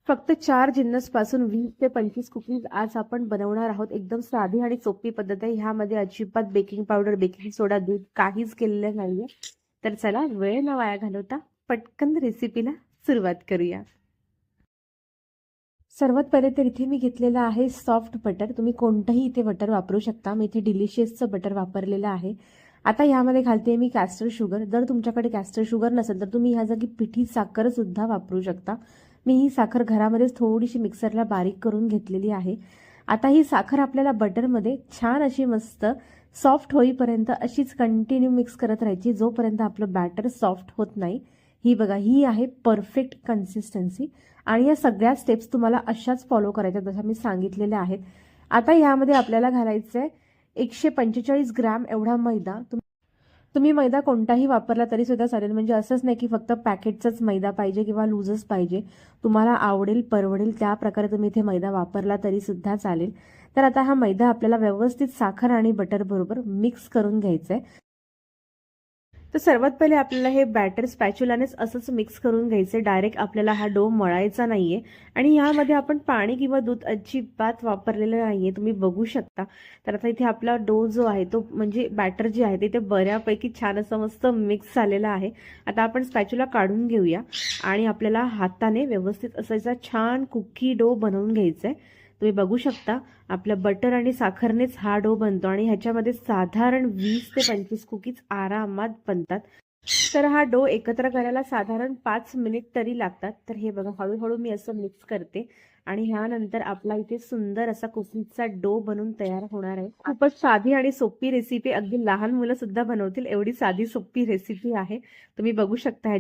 फक्त 4 जिन्नसपासून 20 ते 25 कुकीज आज आपण बनवणार आहोत. एकदम साधी आणि सोपी पद्धत आहे. ह्यामध्ये अजिबात बेकिंग पावडर, बेकिंग सोडा, दूध काहीच केलेलं नाहीये. तर चला वेळ न वाया घालवता पटकन रेसिपीला सुरुवात करूया. सर्वात पहिले तर इथे मी घेतलेलं आहे सॉफ्ट बटर. तुम्ही कोणतंही इथे बटर वापरू शकता. मी इथे डिलिशियसचं बटर वापरलेलं आहे. आता यामध्ये घालते मी कॅस्टर शुगर. जर तुमच्याकडे कॅस्टर शुगर नसेल तर तुम्ही ह्या जागी पिठी साखर सुद्धा वापरू शकता. मी ही साखर घरामध्येच थोडीशी मिक्सरला बारीक करून घेतलेली आहे. आता ही साखर आपल्याला बटरमध्ये छान अशी मस्त सॉफ्ट होईपर्यंत अशीच कंटिन्यू मिक्स करत राहायची जोपर्यंत आपलं बॅटर सॉफ्ट होत नाही. ही बघा, ही आहे परफेक्ट कन्सिस्टन्सी. आणि या सगळ्या स्टेप्स तुम्हाला अशाच फॉलो करायच्या जशा मी सांगितलेल्या आहेत. आता यामध्ये आपल्याला घालायचं आहे 145 ग्रॅम एवढा मैदा. तुम्ही मैदा कोणताही वापरला तरी सुद्धा चालेल. म्हणजे असंच नाही की फक्त पॅकेटचाच मैदा पाहिजे किंवा लूजच पाहिजे. तुम्हाला आवडेल परवडेल त्या प्रकारे तुम्ही इथे मैदा वापरला तरी सुद्धा चालेल. तर आता हा मैदा आपल्याला व्यवस्थित साखर आणि बटर बरोबर मिक्स करून घ्यायचा आहे. तर सर्वात पहिले आपल्याला हे बॅटर स्पॅच्युलानेच असंच मिक्स करून घ्यायचं. डायरेक्ट आपल्याला हा डो मळायचा नाहीये. आणि यामध्ये आपण पाणी किंवा दूध अजिबात वापरलेलं नाहीये, तुम्ही बघू शकता. तर आता इथे आपला डो जो आहे तो म्हणजे बॅटर जे आहे ते बऱ्यापैकी छान असं मस्त मिक्स झालेलं आहे. आता आपण स्पॅच्युला काढून घेऊया आणि आपल्याला हाताने व्यवस्थित असायचा छान कुकी डो बनवून घ्यायचा आहे. तुम्ही बघू शकता आपल्या बटर आणि साखरनेच हा डो बनतो आणि ह्याच्यामध्ये साधारण 20 ते 25 कुकीज आरामात बनतात. तर हा डो एकत्र करायला साधारण 5 मिनिट तरी लागतात. तर हे बघा, हळूहळू मी असं मिक्स करते आणि ह्यानंतर आपला इथे सुंदर असा कुकीजचा डो बनून तयार होणार आहे. खूपच साधी आणि सोपी रेसिपी, अगदी लहान मुलं सुद्धा बनवतील एवढी साधी सोपी रेसिपी आहे. तुम्ही बघू शकता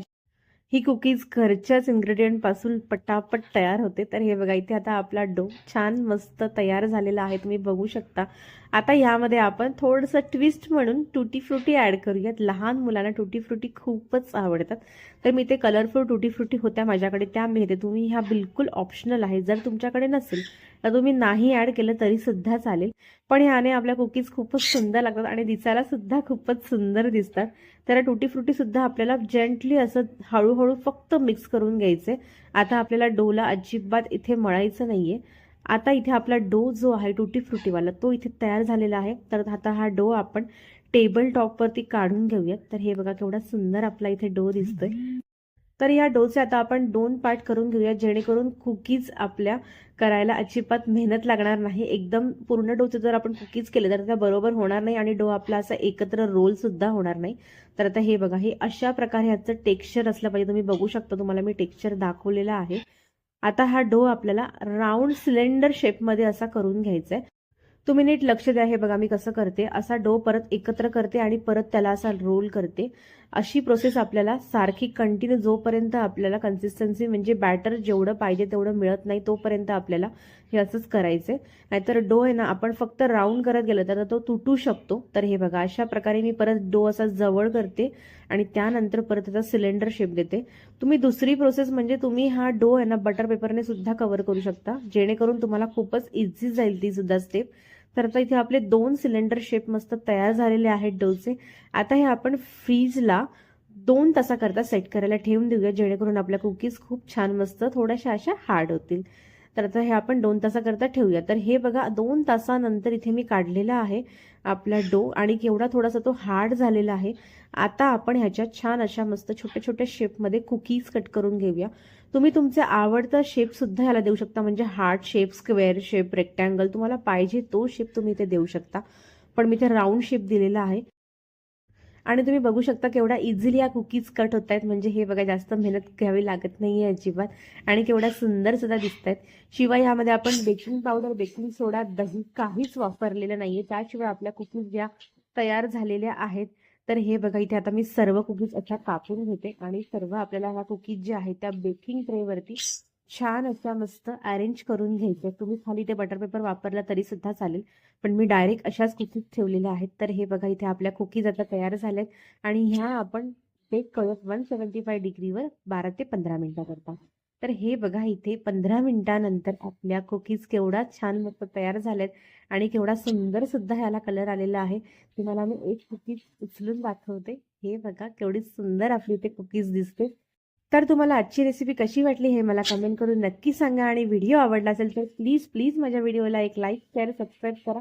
ही कुकीज घरच्याच इन्ग्रेडियंट पासून पटापट तयार होते. तर हे बघा, इथे आता आपला डो छान मस्त तयार झालेला आहे, तुम्ही बघू शकता. आता यामध्ये आपण थोडंसं ट्विस्ट म्हणून टुटी फ्रुटी ऍड करूयात. लहान मुलांना टुटी फ्रुटी खूपच आवडतात. तर मी ते कलरफुल टुटी फ्रुटी होत्या माझ्याकडे, त्या मी घेते. तुम्ही ह्या बिलकुल ऑप्शनल आहे. जर तुमच्याकडे नसेल तर तुम्ही नाही ऍड केलं तरी सुद्धा चालेल. पण ह्याने आपल्या कुकीज खूपच सुंदर लागतात आणि दिसायला सुद्धा खूपच सुंदर दिसतात. तर टुटी फ्रुटी सुद्धा आपल्याला जेंटली असं हळूहळू फक्त मिक्स करून घ्यायचे. आता आपल्याला डोला अजिबात इथे मळायचं नाहीये. आता इथे आपला डो जो आहे टुटी फ्रुटीवाला तो इथे तयार झालेला आहे. तर आता हा डो आपण टेबल टॉपवरती काढून घेऊयात. तर हे बघा केवढा सुंदर आपला इथे डो दिसतोय. तर या डोचे आता आपण 2 पार्ट करून घेऊया जेणेकरून कुकीज आपल्या करायला अजिबात मेहनत लागणार नाही. एकदम पूर्ण डोचे जर आपण कुकीज केले तर त्या बरोबर होणार नाही आणि डो आपला असा एकत्र रोल सुद्धा होणार नाही. तर आता हे बघा, हे अशा प्रकारे ह्याचं टेक्स्चर असलं पाहिजे. तुम्ही बघू शकता, तुम्हाला मी टेक्स्चर दाखवलेला आहे. आता हा डो आपल्याला राऊंड सिलेंडर शेपमध्ये असा करून घ्यायचा आहे. तुम्ही नीट लक्ष द्या. हे बघा मी कसं करते. असा डो परत एकत्र करते आणि परत त्याला असा रोल करते. अशी प्रोसेस आपल्याला सारखी कंटिन्यू जोपर्यंत आपल्याला कन्सिस्टन्सी म्हणजे बॅटर जेवढं पाहिजे तेवढं मिळत नाही तोपर्यंत आपल्याला हे असंच करायचंय. नाहीतर डो आहे ना, आपण फक्त राऊंड करत गेलो तर तो तुटू शकतो. तर हे बघा, अशा प्रकारे मी परत डो असा जवळ करते आणि त्यानंतर परत त्याचा सिलेंडर शेप देते. तुम्ही दुसरी प्रोसेस म्हणजे तुम्ही हा डो आहे ना बटर पेपरने सुद्धा कव्हर करू शकता, जेणेकरून तुम्हाला खूपच इझी जाईल ती सुद्धा स्टेप. तर आता इथे आपले 2 सिलेंडर शेप मस्त तयार झालेले आहेत डोचे. आता हे आपण फ्रीजला 2 तासाकरता सेट करायला ठेवून देऊया, जेणेकरून आपल्या कुकीज खूप छान मस्त थोड्याशा अशा हार्ड होतील. तर आता हे आपण 2 तासाकरता ठेवूया. तर हे बघा, 2 तासानंतर इथे मी काढलेला आहे आपला डो आणि केवढा थोडासा तो हार्ड झालेला आहे. आता आपण ह्याच्यात छान अशा मस्त छोट्या छोट्या शेपमध्ये कुकीज कट करून घेऊया. तुम्ही तुमचे आवडता शेप सुद्धा ह्याला देऊ शकता, म्हणजे heart shape, square shape, rectangle, तुम्हाला पाहिजे तो शेप तुम्ही इथे देऊ शकता. पण मी इथे राऊंड शेप दिलेला आहे आणि तुम्ही बघू शकता केवढा इझिली या कुकीज कट होत आहेत. म्हणजे हे बघा, जास्त मेहनत घ्यावी लागत नाहीये अजिबात आणि केवढ्या सुंदर सुद्धा दिसत आहेत. शिवाय यामध्ये आपण बेकिंग पावडर, बेकिंग सोडा, दही काहीच वापरलेलं नाहीये. त्याशिवाय आपल्या कुकीज ज्या तयार झालेल्या आहेत. तर हे बघा, इथे आता मी सर्व कुकीज अशा कापून घेते आणि सर्व आपल्याला ह्या कुकीज ज्या आहेत त्या बेकिंग ट्रेवरती छान अशा मस्त अरेंज करून घ्यायच्या. तुम्ही खाली ते बटर पेपर वापरला तरी सुद्धा चालेल, पण मी डायरेक्ट अशाच कुकीज ठेवलेल्या आहेत. तर हे बघा, इथे आपल्या कुकीज आता तयार झाल्यात आणि ह्या आपण बेक करूयात 175 डिग्रीवर 12 ते 15 मिनिटाकरता. तर हे बघा, इथे 15 मिनिटानंतर आपल्या कुकीज केवढा छान मस्त तयार झाल्यात आणि केवढा सुंदर सुद्धा ह्याला कलर आलेला आहे. तुम्हाला मी एक कुकीज उचलून दाखवते. हे बघा केवढी सुंदर आपली इथे कुकीज दिसते. तर तुम्हाला आजची रेसिपी कशी वाटली हे मला कमेंट करून नक्की सांगा आणि व्हिडिओ आवडला असेल तर प्लीज माझ्या व्हिडिओला एक लाईक शेअर सबस्क्राईब करा